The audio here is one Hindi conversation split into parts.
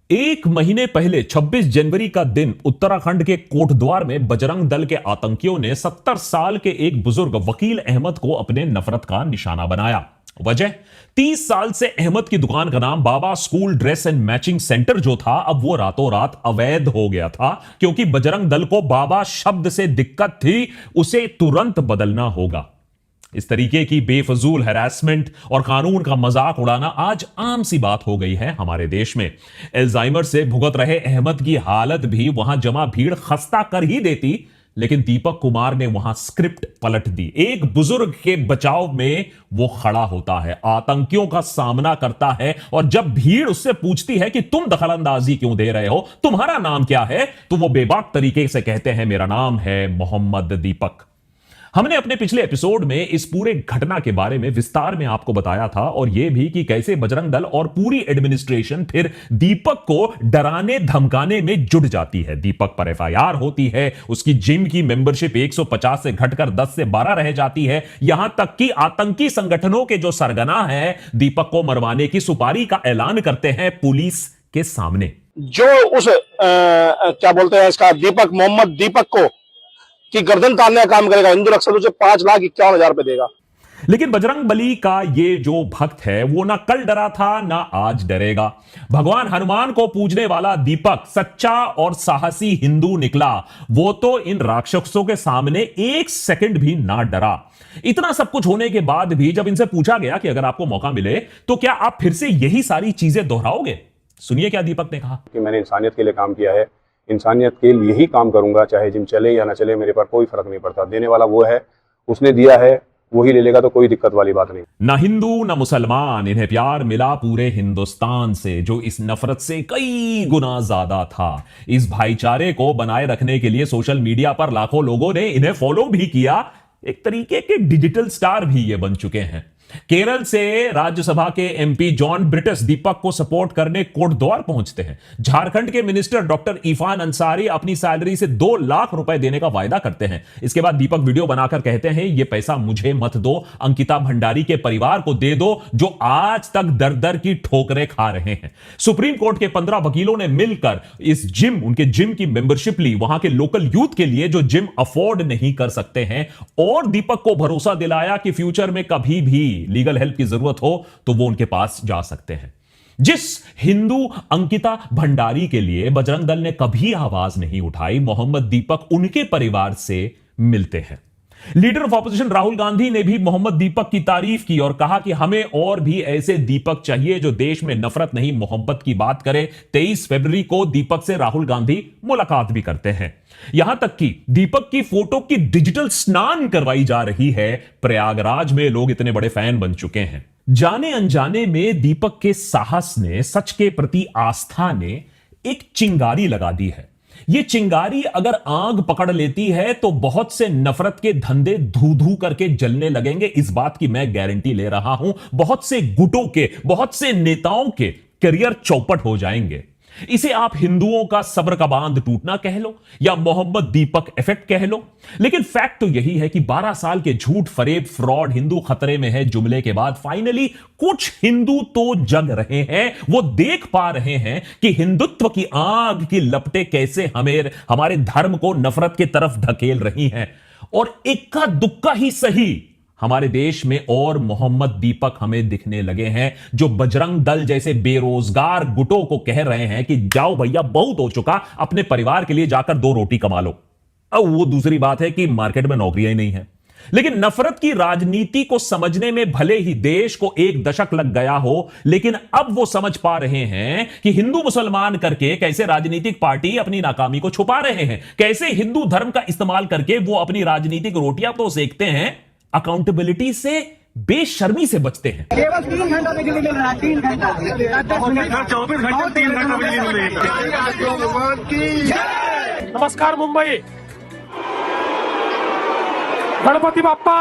एक महीने पहले 26 जनवरी का दिन उत्तराखंड के कोटद्वार में बजरंग दल के आतंकियों ने 70 साल के एक बुजुर्ग वकील अहमद को अपने नफरत का निशाना बनाया। वजह 30 साल से अहमद की दुकान का नाम Baba school dress and matching centre जो था, अब वो रातों रात अवैध हो गया था, क्योंकि बजरंग दल को बाबा शब्द से दिक्कत थी, उसे तुरंत बदलना होगा। इस तरीके की बेफजूल हैरेसमेंट और कानून का मजाक उड़ाना आज आम सी बात हो गई है हमारे देश में। अल्जाइमर से भुगत रहे अहमद की हालत भी वहां जमा भीड़ खस्ता कर ही देती, लेकिन दीपक कुमार ने वहां स्क्रिप्ट पलट दी। एक बुजुर्ग के बचाव में वो खड़ा होता है, आतंकियों का सामना करता है, और जब भीड़ उससे पूछती है कि तुम दखलंदाजी क्यों दे रहे हो, तुम्हारा नाम क्या है, तो वो बेबाक तरीके से कहते हैं, मेरा नाम है मोहम्मद दीपक। हमने अपने पिछले एपिसोड में इस पूरे घटना के बारे में विस्तार में आपको बताया था, और यह भी कि कैसे बजरंग दल और पूरी एडमिनिस्ट्रेशन फिर दीपक को डराने धमकाने में जुट जाती है। दीपक पर एफआईआर होती है, उसकी जिम की मेंबरशिप 150 से घटकर 10 से 12 रह जाती है, यहां तक कि आतंकी संगठनों के जो सरगना है दीपक को मरवाने की सुपारी का ऐलान करते हैं पुलिस के सामने। जो उस क्या बोलते हैं इसका दीपक मोहम्मद दीपक को कि गर्दन तानने का काम करेगा, हिंदू रक्षा उसे 5,51,000 रुपए देगा। लेकिन बजरंग बली का ये जो भक्त है वो ना कल डरा था ना आज डरेगा। भगवान हनुमान को पूजने वाला दीपक सच्चा और साहसी हिंदू निकला। वो तो इन राक्षसों के सामने एक सेकंड भी ना डरा। इतना सब कुछ होने के बाद भी जब इनसे पूछा गया कि अगर आपको मौका मिले तो क्या आप फिर से यही सारी चीजें दोहराओगे, सुनिए क्या दीपक ने कहा। कि मैंने इंसानियत के लिए काम किया है, इंसानियत के लिए ही काम करूंगा, चाहे जिम चले या ना चले, मेरे पर कोई फर्क नहीं पड़ता। देने वाला वो है, उसने दिया है, वही ले लेगा, तो कोई दिक्कत वाली बात नहीं। ना हिंदू ना मुसलमान, इन्हें प्यार मिला पूरे हिंदुस्तान से, जो इस नफरत से कई गुना ज्यादा था। इस भाईचारे को बनाए रखने के लिए सोशल मीडिया पर लाखों लोगों ने इन्हें फॉलो भी किया। एक तरीके के डिजिटल स्टार भी ये बन चुके हैं। केरल से राज्यसभा के एमपी जॉन ब्रिटिश दीपक को सपोर्ट करने कोटद्वार पहुंचते हैं। झारखंड के मिनिस्टर डॉक्टर इरफान अंसारी अपनी सैलरी से 2 लाख रुपए देने का वायदा करते हैं। इसके बाद दीपक वीडियो बनाकर कहते हैं, ये पैसा मुझे मत दो, अंकिता भंडारी के परिवार को दे दो, जो आज तक दर दर की ठोकरें खा रहे हैं। सुप्रीम कोर्ट के 15 वकीलों ने मिलकर उनके जिम की मेंबरशिप ली, वहां के लोकल यूथ के लिए जो जिम अफोर्ड नहीं कर सकते हैं, और दीपक को भरोसा दिलाया कि फ्यूचर में कभी भी लीगल हेल्प की जरूरत हो तो वो उनके पास जा सकते हैं। जिस हिंदू अंकिता भंडारी के लिए बजरंग दल ने कभी आवाज नहीं उठाई, मोहम्मद दीपक उनके परिवार से मिलते हैं। Leader of opposition Rahul Gandhi ने भी मोहम्मद दीपक की तारीफ की और कहा कि हमें और भी ऐसे दीपक चाहिए जो देश में नफरत नहीं मोहब्बत की बात करे। 23 फरवरी को दीपक से राहुल गांधी मुलाकात भी करते हैं। यहां तक कि दीपक की फोटो की डिजिटल स्नान करवाई जा रही है। प्रयागराज में लोग इतने बड़े फैन बन चुके हैं। जाने अनजाने में दीपक के साहस ने, सच के प्रति आस्था ने एक चिंगारी लगा दी है। यह चिंगारी अगर आग पकड़ लेती है तो बहुत से नफरत के धंधे धू धू करके जलने लगेंगे, इस बात की मैं गारंटी ले रहा हूं। बहुत से गुटों के, बहुत से नेताओं के करियर चौपट हो जाएंगे। इसे आप हिंदुओं का सब्र का बांध टूटना कह लो या मोहम्मद दीपक इफेक्ट कह लो, लेकिन फैक्ट तो यही है कि 12 साल के झूठ फरेब फ्रॉड हिंदू खतरे में है जुमले के बाद फाइनली कुछ हिंदू तो जग रहे हैं। वो देख पा रहे हैं कि हिंदुत्व की आग की लपटें कैसे हमारे धर्म को नफरत की तरफ ढकेल रही हैं, और इक्का दुक्का ही सही हमारे देश में और मोहम्मद दीपक हमें दिखने लगे हैं, जो बजरंग दल जैसे बेरोजगार गुटों को कह रहे हैं कि जाओ भैया, बहुत हो चुका, अपने परिवार के लिए जाकर 2 रोटी कमा लो। अब वो दूसरी बात है कि मार्केट में नौकरियां ही नहीं है। लेकिन नफरत की राजनीति को समझने में भले ही देश को 1 दशक लग गया हो, लेकिन अब वो समझ पा रहे हैं कि हिंदू मुसलमान करके कैसे राजनीतिक पार्टी अपनी नाकामी को छुपा रहे हैं, कैसे हिंदू धर्म का इस्तेमाल करके वो अपनी राजनीतिक रोटियां तो सेकते हैं, अकाउंटेबिलिटी से, बेशर्मी से बचते हैं। केवल 3 घंटा बिजली मिल रहा है, 3 घंटा 24 घंटे 3 घंटा बिजली मिल रही है। नमस्कार मुंबई, गणपति बाप्पा।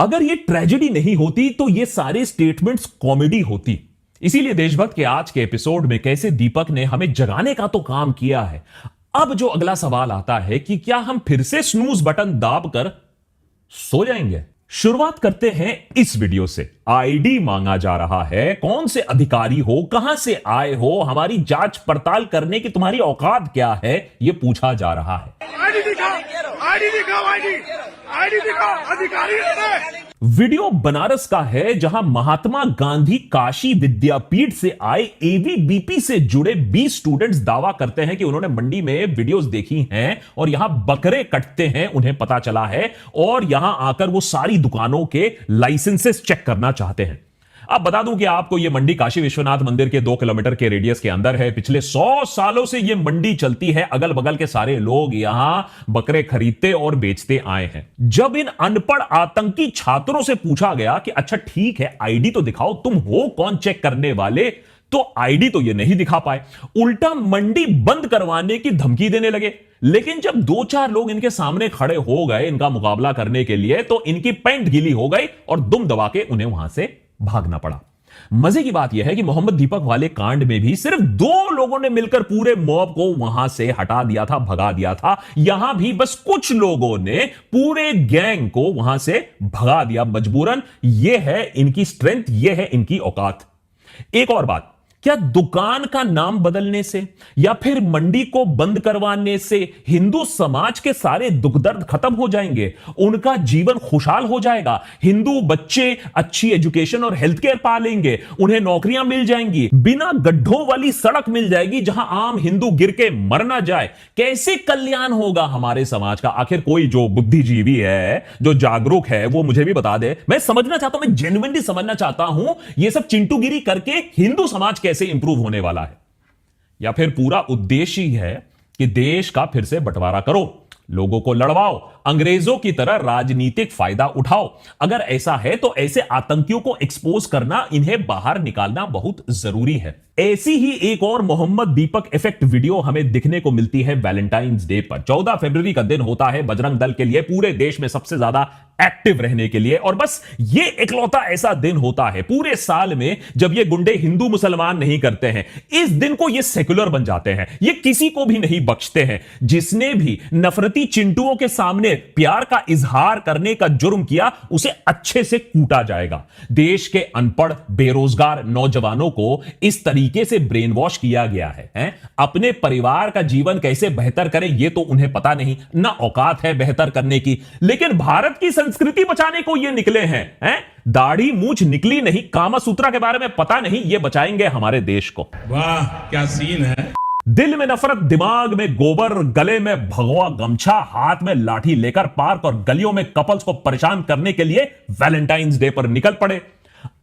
अगर ये ट्रेजेडी नहीं होती तो ये सारे स्टेटमेंट्स कॉमेडी होती। इसीलिए देशभक्त के आज के एपिसोड में कैसे दीपक ने हमें जगाने का तो काम किया है। अब जो अगला सवाल आता है कि क्या हम फिर से स्नूज बटन दाबकर सो जाएंगे? शुरुआत करते हैं इस वीडियो से। आईडी मांगा जा रहा है, कौन से अधिकारी हो, कहां से आए हो, हमारी जांच पड़ताल करने की तुम्हारी औकात क्या है, यह पूछा जा रहा है। आईडी दिखाओ, आईडी दिखाओ, आईडी दिखाओ, अधिकारी है। वीडियो बनारस का है, जहां महात्मा गांधी काशी विद्यापीठ से आए एबीवीपी से जुड़े 20 स्टूडेंट्स दावा करते हैं कि उन्होंने मंडी में वीडियोस देखी हैं और यहां बकरे कटते हैं उन्हें पता चला है, और यहां आकर वो सारी दुकानों के लाइसेंसेस चेक करना चाहते हैं। अब बता दूं कि आपको यह मंडी काशी विश्वनाथ मंदिर के 2 किलोमीटर के रेडियस के अंदर है। पिछले 100 सालों से यह मंडी चलती है। अगल बगल के सारे लोग यहां बकरे खरीदते और बेचते आए हैं। जब इन अनपढ़ आतंकी छात्रों से पूछा गया कि अच्छा ठीक है, आईडी तो दिखाओ, तुम हो कौन चेक करने वाले, तो आईडी तो ये नहीं दिखा पाए, उल्टा मंडी बंद करवाने की धमकी देने लगे। लेकिन जब 2-4 लोग इनके सामने खड़े हो गए इनका मुकाबला करने के लिए, तो इनकी पैंट गीली हो गई और दुम दबा के उन्हें वहां से भागना पड़ा। मजे की बात यह है कि मोहम्मद दीपक वाले कांड में भी सिर्फ 2 लोगों ने मिलकर पूरे मॉब को वहां से हटा दिया था, भगा दिया था। यहां भी बस कुछ लोगों ने पूरे गैंग को वहां से भगा दिया मजबूरन। यह है इनकी स्ट्रेंथ, यह है इनकी औकात। एक और बात, क्या दुकान का नाम बदलने से या फिर मंडी को बंद करवाने से हिंदू समाज के सारे दुख दर्द खत्म हो जाएंगे, उनका जीवन खुशहाल हो जाएगा, हिंदू बच्चे अच्छी एजुकेशन और हेल्थ केयर पा लेंगे, उन्हें नौकरियां मिल जाएंगी, बिना गड्ढों वाली सड़क मिल जाएगी जहां आम हिंदू गिर के मर ना जाए? कैसे कल्याण होगा हमारे समाज का? आखिर कोई जो बुद्धिजीवी है, जो जागरूक है, वो मुझे भी बता दे। मैं समझना चाहता हूं, मैं जेन्युइनली समझना चाहता हूं, यह सब चिंटूगिरी करके हिंदू समाज कैसे इंप्रूव होने वाला है? या फिर पूरा उद्देश्य ही है कि देश का फिर से बंटवारा करो, लोगों को लड़वाओ, अंग्रेजों की तरह राजनीतिक फायदा उठाओ? अगर ऐसा है तो ऐसे आतंकियों को एक्सपोज करना, इन्हें बाहर निकालना बहुत जरूरी है। ऐसी ही एक और मोहम्मद दीपक इफेक्ट वीडियो हमें दिखने को मिलती है वैलेंटाइंस डे पर। 14 फरवरी का दिन होता है बजरंग दल के लिए पूरे देश में सबसे ज्यादा एक्टिव रहने के लिए, और बस ये इकलौता ऐसा दिन होता है पूरे साल में जब ये गुंडे हिंदू मुसलमान नहीं करते हैं। इस दिन को ये सेक्युलर बन जाते हैं, ये किसी को भी नहीं बख्शते हैं। जिसने भी नफरती चिंटुओं के सामने प्यार का इजहार करने का जुर्म किया, उसे अच्छे से कूटा जाएगा। देश के अनपढ़ बेरोजगार नौजवानों को इस तरीके से ब्रेन वॉश किया गया है? अपने परिवार का जीवन कैसे बेहतर करें यह तो उन्हें पता नहीं, ना औकात है बेहतर करने की। लेकिन भारत की संस्कृति बचाने को ये निकले हैं? दाढ़ी मूछ निकली नहीं, कामा सूत्रा के बारे में पता नहीं, ये बचाएंगे हमारे देश को। वाह क्या सीन है। दिल में नफरत, दिमाग में गोबर, गले में भगवा गमछा, हाथ में लाठी लेकर पार्क और गलियों में कपल्स को परेशान करने के लिए वैलेंटाइंस डे पर निकल पड़े।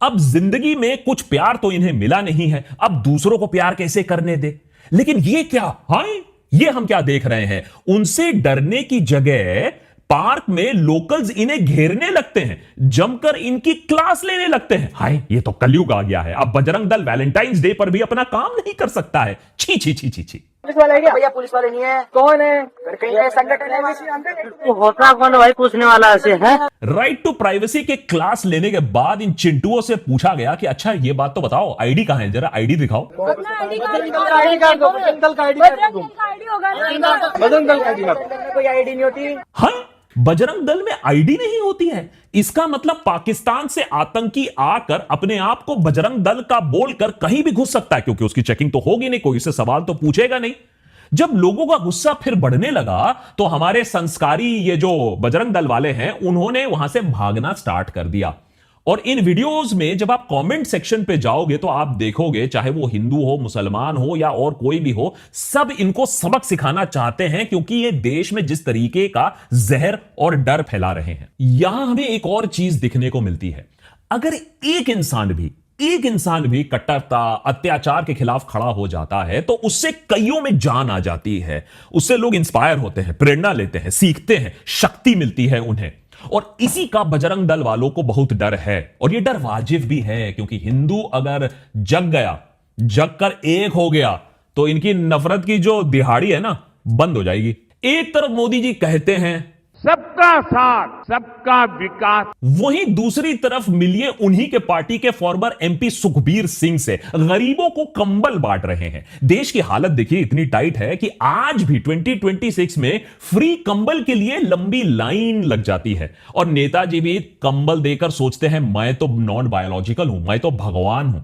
अब जिंदगी में कुछ प्यार तो इन्हें मिला नहीं है, अब दूसरों को प्यार कैसे करने दे? लेकिन ये क्या, हाय ये हम क्या देख रहे हैं? उनसे डरने की जगह पार्क में लोकल्स इन्हें घेरने लगते हैं, जमकर इनकी क्लास लेने लगते हैं। हाय ये तो कलयुग आ गया है। अब बजरंग दल वैलेंटाइंस डे पर भी अपना काम नहीं कर सकता है। छी छी छी छी छी। पुलिस वाला है क्या? भैया पुलिस वाले नहीं है। कौन है? कहीं का संगठन है? होता कौन भाई पूछने वाला ऐसे है? राइट टू प्राइवेसी के क्लास लेने के बाद इन चिंटुओं से पूछा गया कि अच्छा ये बात तो बताओ, आईडी कहां है, जरा आईडी दिखाओ। कोई आईडी नहीं होती। हाँ, बजरंग दल में आईडी नहीं होती है। इसका मतलब पाकिस्तान से आतंकी आकर अपने आप को बजरंग दल का बोलकर कहीं भी घुस सकता है, क्योंकि उसकी चेकिंग तो होगी नहीं, कोई इससे सवाल तो पूछेगा नहीं। जब लोगों का गुस्सा फिर बढ़ने लगा तो हमारे संस्कारी ये जो बजरंग दल वाले हैं, उन्होंने वहां से भागना स्टार्ट कर दिया। और इन वीडियोस में जब आप कमेंट सेक्शन पे जाओगे तो आप देखोगे, चाहे वो हिंदू हो, मुसलमान हो या और कोई भी हो, सब इनको सबक सिखाना चाहते हैं, क्योंकि ये देश में जिस तरीके का जहर और डर फैला रहे हैं। यहां हमें एक और चीज दिखने को मिलती है। अगर एक इंसान भी कट्टरता, अत्याचार के खिलाफ खड़ा हो जाता है तो उससे कईयों में जान आ जाती है, उससे लोग इंस्पायर होते हैं, प्रेरणा लेते हैं, सीखते हैं, शक्ति मिलती है उन्हें। और इसी का बजरंग दल वालों को बहुत डर है, और यह डर वाजिब भी है, क्योंकि हिंदू अगर जग गया, जग कर एक हो गया, तो इनकी नफरत की जो दिहाड़ी है ना, बंद हो जाएगी। एक तरफ मोदी जी कहते हैं सबका साथ सबका विकास। वहीं दूसरी तरफ मिलिए उन्हीं के पार्टी के फॉर्मर एमपी सुखबीर सिंह से, गरीबों को कंबल बांट रहे हैं। देश की हालत देखिए इतनी टाइट है कि आज भी 2026 में फ्री कंबल के लिए लंबी लाइन लग जाती है। और नेताजी भी कंबल देकर सोचते हैं मैं तो नॉन बायोलॉजिकल हूं, मैं तो भगवान हूं।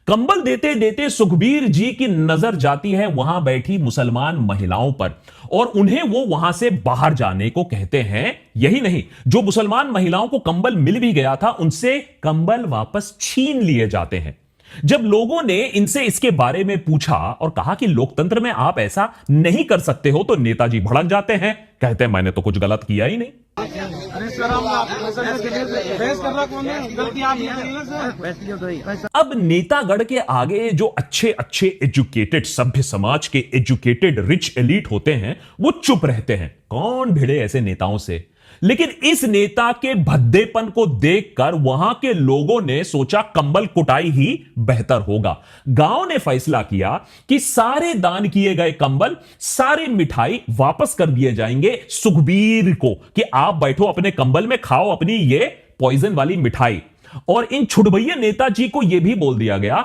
कंबल देते देते सुखबीर जी की नजर जाती है वहां बैठी मुसलमान महिलाओं पर और उन्हें वो वहां से बाहर जाने को कहते हैं। यही नहीं, जो मुसलमान महिलाओं को कंबल मिल भी गया था उनसे कंबल वापस छीन लिए जाते हैं। जब लोगों ने इनसे इसके बारे में पूछा और कहा कि लोकतंत्र में आप ऐसा नहीं कर सकते हो, तो नेताजी भड़क जाते हैं, कहते हैं मैंने तो कुछ गलत किया ही नहीं। अब नेतागढ़ के आगे जो अच्छे अच्छे एजुकेटेड सभ्य समाज के एजुकेटेड रिच एलीट होते हैं वो चुप रहते हैं, कौन भिड़े ऐसे नेताओं से। लेकिन इस नेता के भद्देपन को देखकर वहां के लोगों ने सोचा कंबल कुटाई ही बेहतर होगा। गांव ने फैसला किया कि सारे दान किए गए कंबल, सारी मिठाई वापस कर दिए जाएंगे सुखबीर को कि आप बैठो अपने कंबल में, खाओ अपनी ये पॉइजन वाली मिठाई। और इन छुड़भैया नेताजी को यह भी बोल दिया गया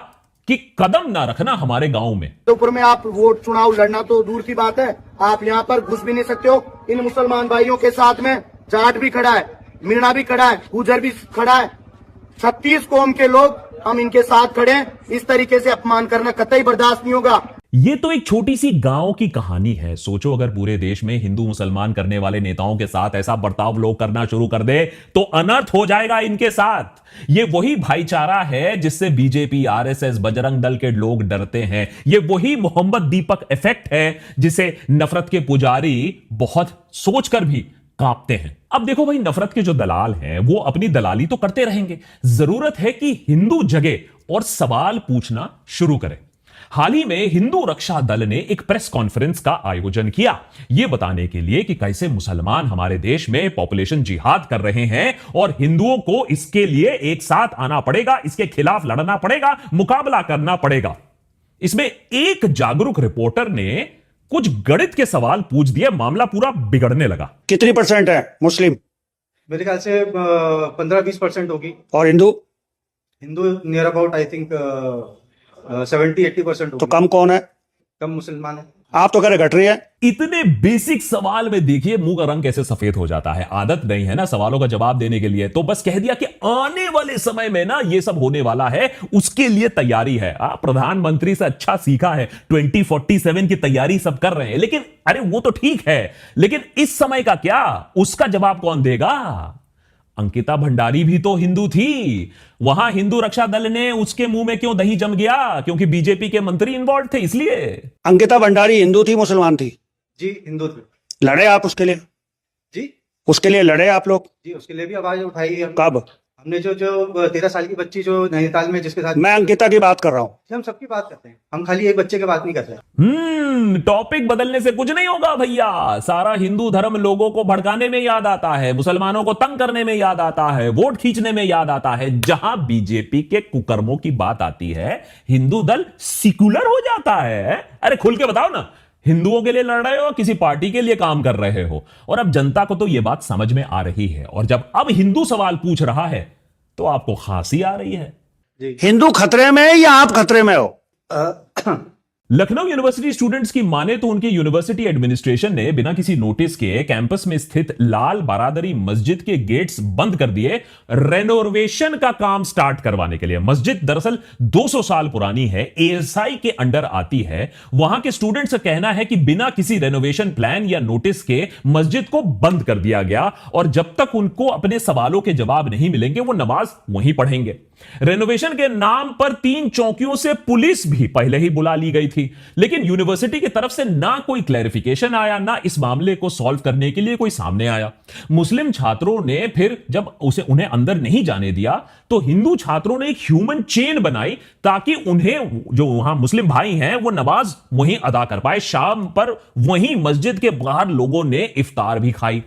कि कदम ना रखना हमारे गांव में। ऊपर में आप वोट चुनाव लड़ना तो दूर की बात है, आप यहाँ पर घुस भी नहीं सकते हो। इन मुसलमान भाइयों के साथ में जाट भी खड़ा है, मीणा भी खड़ा है, गुजर भी खड़ा है, 36 कौम के लोग हम इनके साथ खड़े हैं। इस तरीके से अपमान करना कतई बर्दाश्त नहीं होगा। ये तो एक छोटी सी गांव की कहानी है। सोचो अगर पूरे देश में हिंदू मुसलमान करने वाले नेताओं के साथ ऐसा बर्ताव लोग करना शुरू कर दे तो अनर्थ हो जाएगा इनके साथ। ये वही भाईचारा है जिससे बीजेपी, आरएसएस, बजरंग दल के लोग डरते हैं। ये वही मोहम्मद दीपक इफेक्ट है जिसे नफरत के पुजारी बहुत सोचकर भी कांपते हैं। अब देखो भाई, नफरत के जो दलाल हैं वो अपनी दलाली तो करते रहेंगे, जरूरत है कि हिंदू जगे और सवाल पूछना शुरू करें। हाल ही में हिंदू रक्षा दल ने एक प्रेस कॉन्फ्रेंस का आयोजन किया, यह बताने के लिए कि कैसे मुसलमान हमारे देश में पॉपुलेशन जिहाद कर रहे हैं और हिंदुओं को इसके लिए एक साथ आना पड़ेगा, इसके खिलाफ लड़ना पड़ेगा, मुकाबला करना पड़ेगा। इसमें एक जागरूक रिपोर्टर ने कुछ गणित के सवाल पूछ दिए, मामला पूरा बिगड़ने लगा। कितनी % है मुस्लिम? मेरे ख्याल से 15-20% होगी। और Hindu? Hindu near about I think 70-80% होगी। तो कम कौन है? कम मुसलमान है। आप तो कह रहे घट रही है। इतने बेसिक सवाल में देखिए मुंह का रंग कैसे सफेद हो जाता है। आदत नहीं है ना सवालों का जवाब देने के लिए, तो बस कह दिया कि आने वाले समय में ना ये सब होने वाला है, उसके लिए तैयारी है। प्रधानमंत्री से अच्छा सीखा है, 2047 की तैयारी सब कर रहे हैं। लेकिन अरे वो तो ठीक है, लेकिन इस समय का क्या, उसका जवाब कौन देगा? अंकिता भंडारी भी तो हिंदू थी, वहां हिंदू रक्षा दल ने उसके मुंह में क्यों दही जम गया? क्योंकि बीजेपी के मंत्री इन्वॉल्व थे इसलिए। अंकिता भंडारी हिंदू थी मुसलमान थी? जी हिंदू थे। लड़े आप उसके लिए? जी उसके लिए लड़े आप लोग? जी उसके लिए भी आवाज उठाई है। कब? हमने जो 13 साल की बच्ची जो नैनीताल में जिसके साथ, मैं अंकिता की बात कर रहा हूं। हम सबकी बात करते हैं, हम खाली एक बच्चे की बात नहीं कर रहे। टॉपिक बदलने से कुछ नहीं होगा भैया। सारा हिंदू धर्म लोगों को भड़काने में याद आता है, मुसलमानों को तंग करने में याद आता है, वोट खींचने में याद आता है। जहां बीजेपी के कुकर्मों की बात आती है, हिंदू दल सिकुलर हो जाता है। अरे खुल के बताओ ना, हिंदुओं के लिए लड़ रहे हो, किसी पार्टी के लिए काम कर रहे हो? और अब जनता को तो यह बात समझ में आ रही है, और जब अब हिंदू सवाल पूछ रहा है तो आपको खांसी आ रही है। हिंदू खतरे में है या आप खतरे में हो? लखनऊ यूनिवर्सिटी स्टूडेंट्स की माने तो उनकी यूनिवर्सिटी एडमिनिस्ट्रेशन ने बिना किसी नोटिस के कैंपस में स्थित लाल बरादरी मस्जिद के गेट्स बंद कर दिए, रेनोवेशन का काम स्टार्ट करवाने के लिए। मस्जिद दरअसल 200 साल पुरानी है, एएसआई के अंडर आती है। वहां के स्टूडेंट्स का कहना है कि बिना किसी रेनोवेशन प्लान या नोटिस के मस्जिद को बंद कर दिया गया, और जब तक उनको अपने सवालों के जवाब नहीं मिलेंगे वो नमाज वहीं पढ़ेंगे। रेनोवेशन के नाम पर 3 चौकियों से पुलिस भी पहले ही बुला ली गई थी, लेकिन यूनिवर्सिटी की तरफ से ना कोई क्लैरिफिकेशन आया, ना इस मामले को सॉल्व करने के लिए कोई सामने आया। मुस्लिम छात्रों ने फिर जब उन्हें अंदर नहीं जाने दिया तो हिंदू छात्रों ने एक ह्यूमन चेन बनाई ताकि उन्हें, जो वहां मुस्लिम भाई हैं, वो नमाज वहीं अदा कर पाए। शाम पर वहीं मस्जिद के बाहर लोगों ने इफ्तार भी खाई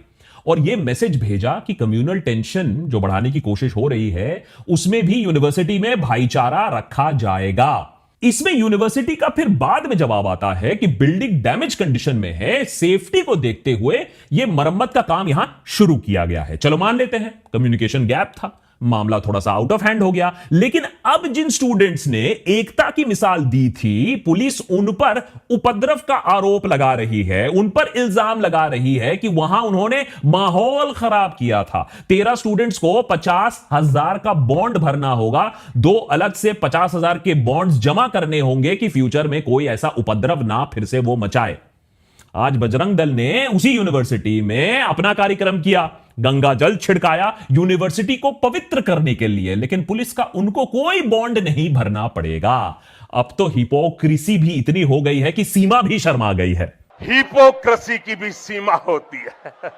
और यह मैसेज भेजा कि कम्युनल टेंशन जो बढ़ाने की कोशिश हो रही है उसमें भी यूनिवर्सिटी में भाईचारा रखा जाएगा। इसमें यूनिवर्सिटी का फिर बाद में जवाब आता है कि बिल्डिंग डैमेज कंडीशन में है, सेफ्टी को देखते हुए यह मरम्मत का काम यहां शुरू किया गया है। चलो मान लेते हैं कम्युनिकेशन गैप था, मामला थोड़ा सा आउट ऑफ हैंड हो गया। लेकिन अब जिन स्टूडेंट्स ने एकता की मिसाल दी थी, पुलिस उन पर उपद्रव का आरोप लगा रही है, उन पर इल्जाम लगा रही है कि वहां उन्होंने माहौल खराब किया था। 13 स्टूडेंट्स को 50,000 का बॉन्ड भरना होगा, 2 अलग से 50,000 के बॉन्ड्स जमा करने होंगे कि फ्यूचर में कोई ऐसा उपद्रव ना फिर से वो मचाए। आज बजरंग दल ने उसी यूनिवर्सिटी में अपना कार्यक्रम किया, गंगा जल छिड़काया यूनिवर्सिटी को पवित्र करने के लिए, लेकिन पुलिस का उनको कोई बॉन्ड नहीं भरना पड़ेगा। अब तो हिपोक्रेसी भी इतनी हो गई है कि सीमा भी शर्मा गई है। हिपोक्रेसी की भी सीमा होती है।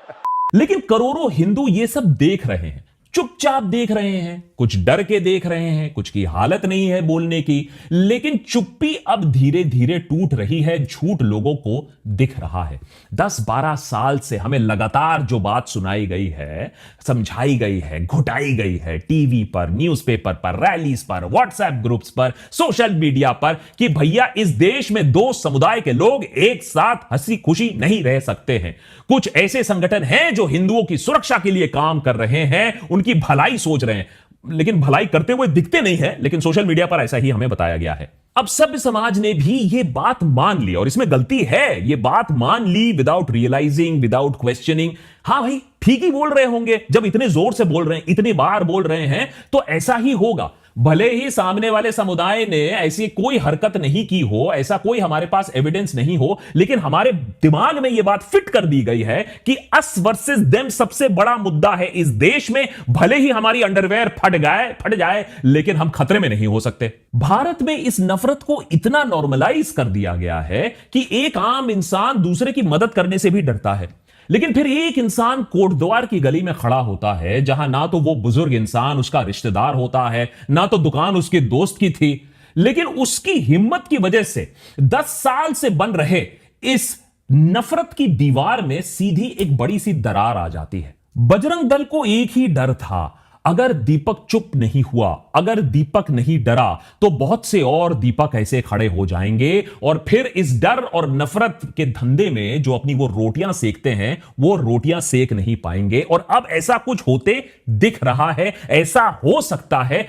लेकिन करोड़ों हिंदू ये सब देख रहे हैं, चुपचाप देख रहे हैं, कुछ डर के देख रहे हैं, कुछ की हालत नहीं है बोलने की। लेकिन चुप्पी अब धीरे धीरे टूट रही है, झूठ लोगों को दिख रहा है। 10-12 साल से हमें लगातार जो बात सुनाई गई है, समझाई गई है, घुटाई गई है, टीवी पर, न्यूज़पेपर पर, रैलीज पर, व्हाट्सएप ग्रुप्स पर, सोशल मीडिया पर, कि भैया इस देश में 2 समुदाय के लोग एक साथ हंसी खुशी नहीं रह सकते हैं। कुछ ऐसे संगठन हैं जो हिंदुओं की सुरक्षा के लिए काम कर रहे हैं, उनकी भलाई सोच रहे हैं, लेकिन भलाई करते हुए दिखते नहीं है, लेकिन सोशल मीडिया पर ऐसा ही हमें बताया गया है। अब सभ्य समाज ने भी ये बात मान ली, और इसमें गलती है, ये बात मान ली विदाउट रियलाइजिंग, विदाउट क्वेश्चनिंग। हाँ भाई, ठीक ही बोल रहे होंगे, जब इतने जोर से बोल रहे हैं, इतनी बार बोल रहे हैं, तो ऐसा ही होगा। भले ही सामने वाले समुदाय ने ऐसी कोई हरकत नहीं की हो, ऐसा कोई हमारे पास एविडेंस नहीं हो, लेकिन हमारे दिमाग में यह बात फिट कर दी गई है कि अस वर्सेस देम सबसे बड़ा मुद्दा है इस देश में। भले ही हमारी अंडरवेयर फट जाए, लेकिन हम खतरे में नहीं हो सकते। भारत में इस नफरत को इतना नॉर्मलाइज कर दिया गया है कि एक आम इंसान दूसरे की मदद करने से भी डरता है। लेकिन फिर एक इंसान कोटद्वार की गली में खड़ा होता है, जहां ना तो वो बुजुर्ग इंसान उसका रिश्तेदार होता है, ना तो दुकान उसके दोस्त की थी, लेकिन उसकी हिम्मत की वजह से 10 साल से बन रहे इस नफरत की दीवार में सीधी एक बड़ी सी दरार आ जाती है। बजरंग दल को एक ही डर था, अगर दीपक चुप नहीं हुआ, अगर दीपक नहीं डरा, तो बहुत से और दीपक ऐसे खड़े हो जाएंगे, और फिर इस डर और नफरत के धंधे में जो अपनी वो रोटियां सेकते हैं, वो रोटियां सेक नहीं पाएंगे। और अब ऐसा कुछ होते दिख रहा है, ऐसा हो सकता है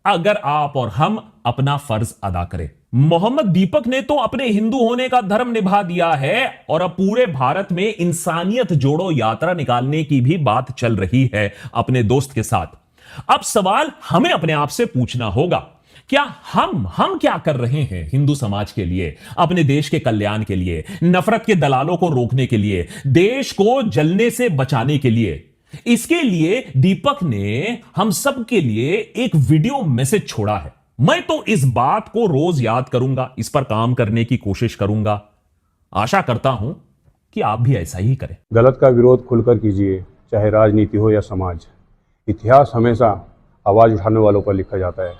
अगर आप और हम अपना फर्ज अदा करें। मोहम्मद दीपक ने तो अपने हिंदू होने का धर्म निभा दिया है, और अब पूरे भारत में इंसानियत जोड़ो यात्रा निकालने की भी बात चल रही है अपने दोस्त के साथ। अब सवाल हमें अपने आप से पूछना होगा, क्या हम क्या कर रहे हैं हिंदू समाज के लिए, अपने देश के कल्याण के लिए, नफरत के दलालों को रोकने के लिए, देश को जलने से बचाने के लिए? इसके लिए दीपक ने हम सब के लिए एक वीडियो मैसेज छोड़ा है। मैं तो इस बात को रोज याद करूंगा, इस पर काम करने की कोशिश करूंगा। आशा करता हूं कि आप भी ऐसा ही करें। गलत का विरोध खुलकर कीजिए, चाहे राजनीति हो या समाज। इतिहास हमेशा आवाज उठाने वालों पर लिखा जाता है,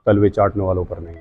तलवे चाटने वालों पर नहीं।